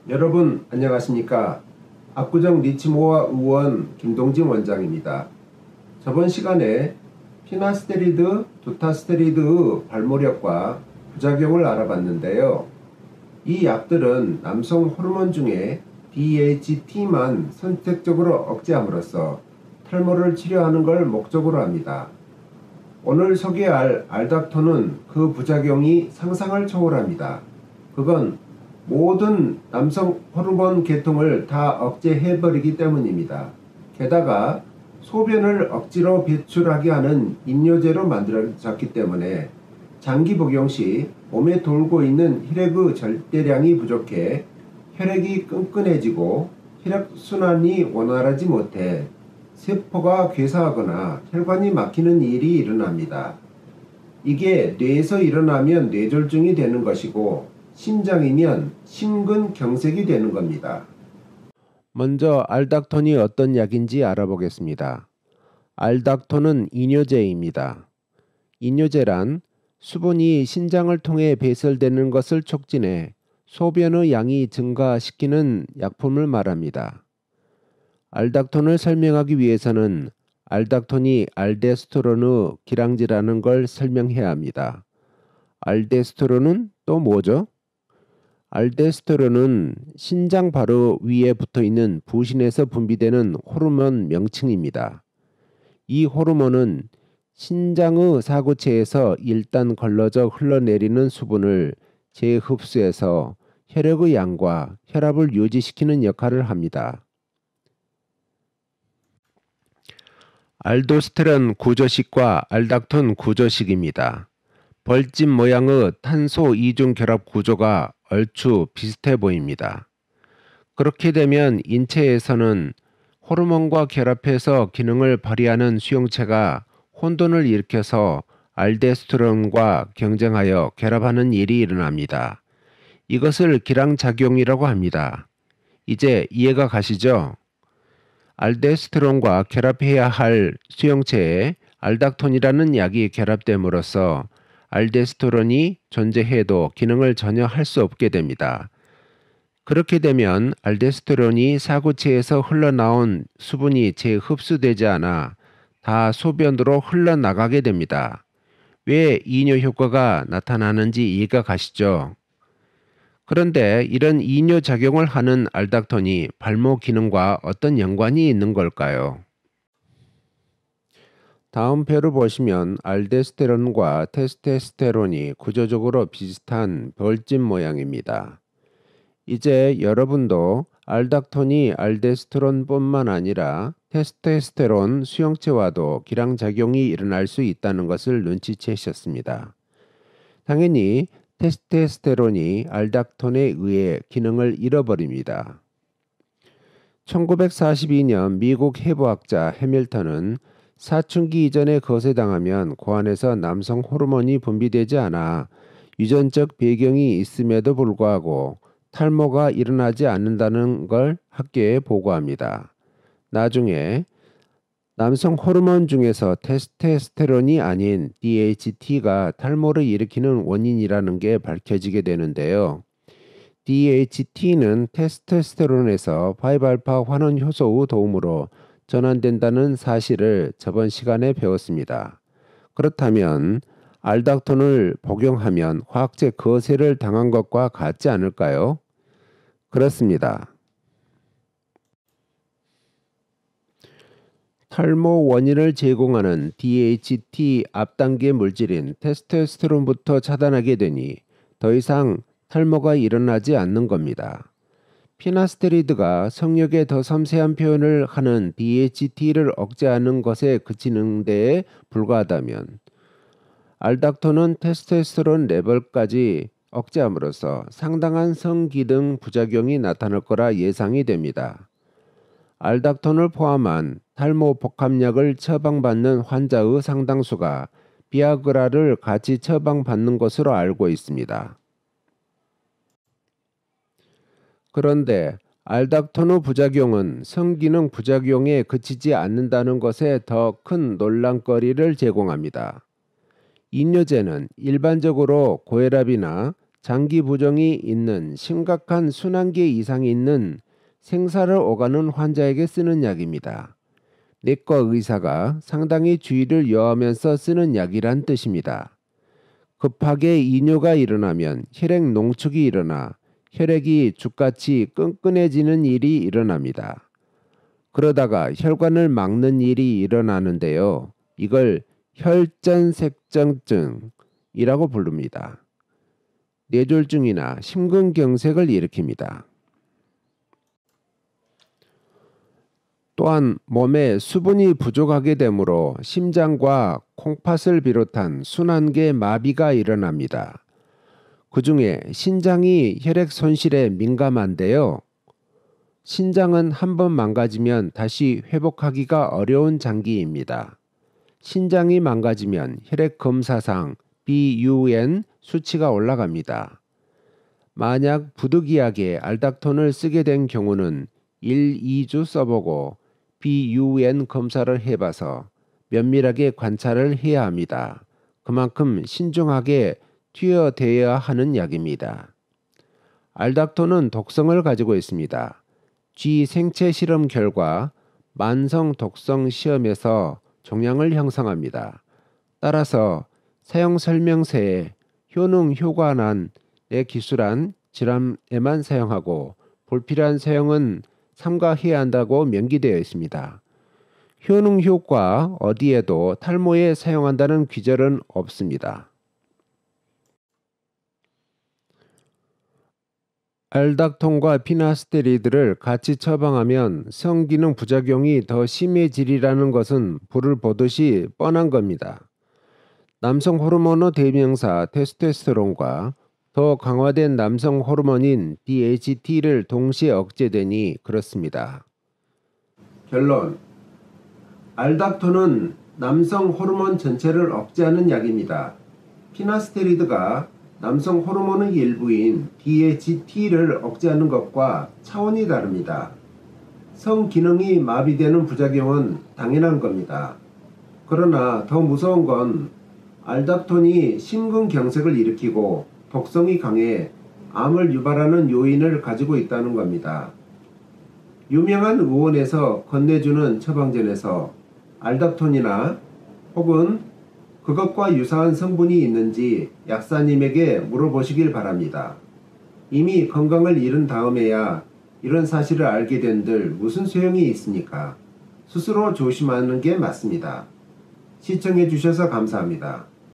여러분 안녕하십니까? 압구정 리치모아 의원 김동진 원장입니다. 저번 시간에 피나스테리드, 두타스테리드의 발모력과 부작용을 알아봤는데요. 이 약들은 남성 호르몬 중에 DHT만 선택적으로 억제함으로써 탈모를 치료하는 걸 목적으로 합니다. 오늘 소개할 알닥토는 그 부작용이 상상을 초월합니다. 그건 모든 남성 호르몬 계통을 다 억제해버리기 때문입니다. 게다가 소변을 억지로 배출하게 하는 인뇨제로 만들어졌기 때문에 장기 복용 시 몸에 돌고 있는 혈액의 절대량이 부족해 혈액이 끈끈해지고 혈액순환이 원활하지 못해 세포가 괴사하거나 혈관이 막히는 일이 일어납니다. 이게 뇌에서 일어나면 뇌졸중이 되는 것이고 심장이면 심근경색이 되는 겁니다. 먼저 알닥톤이 어떤 약인지 알아보겠습니다. 알닥톤은 이뇨제입니다. 이뇨제란 수분이 신장을 통해 배설되는 것을 촉진해 소변의 양이 증가시키는 약품을 말합니다. 알닥톤을 설명하기 위해서는 알닥톤이 알데스테론의 기량지라는 걸 설명해야 합니다. 알데스테론은 또 뭐죠? 알데스테론은 신장 바로 위에 붙어있는 부신에서 분비되는 호르몬 명칭입니다. 이 호르몬은 신장의 사구체에서 일단 걸러져 흘러내리는 수분을 재흡수해서 혈액의 양과 혈압을 유지시키는 역할을 합니다. 알도스테론 구조식과 알닥톤 구조식입니다. 벌집 모양의 탄소 이중 결합 구조가 얼추 비슷해 보입니다. 그렇게 되면 인체에서는 호르몬과 결합해서 기능을 발휘하는 수용체가 혼돈을 일으켜서 알데스테론과 경쟁하여 결합하는 일이 일어납니다. 이것을 기량작용이라고 합니다. 이제 이해가 가시죠? 알데스테론과 결합해야 할 수용체에 알닥톤이라는 약이 결합됨으로써 알데스테론이 존재해도 기능을 전혀 할 수 없게 됩니다. 그렇게 되면 알데스테론이 사구체에서 흘러나온 수분이 재흡수되지 않아 다 소변으로 흘러나가게 됩니다. 왜 이뇨 효과가 나타나는지 이해가 가시죠? 그런데 이런 이뇨 작용을 하는 알닥톤이 발모 기능과 어떤 연관이 있는 걸까요? 다음 표를 보시면 알데스테론과 테스토스테론이 구조적으로 비슷한 벌집 모양입니다. 이제 여러분도 알닥톤이 알데스테론뿐만 아니라 테스토스테론 수용체와도 기량작용이 일어날 수 있다는 것을 눈치채셨습니다. 당연히 테스토스테론이 알닥톤에 의해 기능을 잃어버립니다. 1942년 미국 해부학자 해밀턴은 사춘기 이전에 거세당하면 고안에서 남성 호르몬이 분비되지 않아 유전적 배경이 있음에도 불구하고 탈모가 일어나지 않는다는 걸 학계에 보고합니다. 나중에 남성 호르몬 중에서 테스토스테론이 아닌 DHT가 탈모를 일으키는 원인이라는 게 밝혀지게 되는데요. DHT는 테스토스테론에서 5알파 환원 효소의 도움으로 전환된다는 사실을 저번 시간에 배웠습니다. 그렇다면 알닥톤을 복용하면 화학제 거세를 당한 것과 같지 않을까요? 그렇습니다. 탈모 원인을 제공하는 DHT 앞단계 물질인 테스토스테론부터 차단하게 되니 더 이상 탈모가 일어나지 않는 겁니다. 피나스테리드가 성욕의 더 섬세한 표현을 하는 DHT를 억제하는 것에 그치는 데에 불과하다면 알닥톤은 테스토스테론 레벨까지 억제함으로써 상당한 성기능 부작용이 나타날 거라 예상이 됩니다. 알닥톤을 포함한 탈모 복합약을 처방받는 환자의 상당수가 비아그라를 같이 처방받는 것으로 알고 있습니다. 그런데 알닥톤의 부작용은 성기능 부작용에 그치지 않는다는 것에 더 큰 논란거리를 제공합니다. 이뇨제는 일반적으로 고혈압이나 장기 부종이 있는 심각한 순환계 이상이 있는 생사를 오가는 환자에게 쓰는 약입니다. 내과 의사가 상당히 주의를 요하면서 쓰는 약이란 뜻입니다. 급하게 이뇨가 일어나면 혈액 농축이 일어나 혈액이 죽같이 끈끈해지는 일이 일어납니다. 그러다가 혈관을 막는 일이 일어나는데요. 이걸 혈전색정증이라고 부릅니다. 뇌졸중이나 심근경색을 일으킵니다. 또한 몸에 수분이 부족하게 되므로 심장과 콩팥을 비롯한 순환계 마비가 일어납니다. 그 중에 신장이 혈액 손실에 민감한데요. 신장은 한번 망가지면 다시 회복하기가 어려운 장기입니다. 신장이 망가지면 혈액 검사상 BUN 수치가 올라갑니다. 만약 부득이하게 알닥톤을 쓰게 된 경우는 1, 2주 써보고 BUN 검사를 해봐서 면밀하게 관찰을 해야 합니다. 그만큼 신중하게 투여되어야 하는 약입니다. 알닥톤은 독성을 가지고 있습니다. 쥐 생체 실험 결과 만성 독성 시험에서 종양을 형성합니다. 따라서 사용 설명서에 효능 효과난에 기술한 질환에만 사용하고 불필요한 사용은 삼가해야 한다고 명기되어 있습니다. 효능 효과 어디에도 탈모에 사용한다는 규절은 없습니다. 알닥톤과 피나스테리드를 같이 처방하면 성기능 부작용이 더 심해지리라는 것은 불을 보듯이 뻔한 겁니다. 남성 호르몬의 대명사 테스토스테론과 더 강화된 남성 호르몬인 DHT를 동시에 억제되니 그렇습니다. 결론: 알닥톤은 남성 호르몬 전체를 억제하는 약입니다. 피나스테리드가 남성 호르몬의 일부인 DHT를 억제하는 것과 차원이 다릅니다. 성기능이 마비되는 부작용은 당연한 겁니다. 그러나 더 무서운 건 알닥톤이 심근경색을 일으키고 독성이 강해 암을 유발하는 요인을 가지고 있다는 겁니다. 유명한 의원에서 건네주는 처방전에서 알닥톤이나 혹은 그것과 유사한 성분이 있는지 약사님에게 물어보시길 바랍니다. 이미 건강을 잃은 다음에야 이런 사실을 알게 된들 무슨 소용이 있습니까? 스스로 조심하는 게 맞습니다. 시청해 주셔서 감사합니다.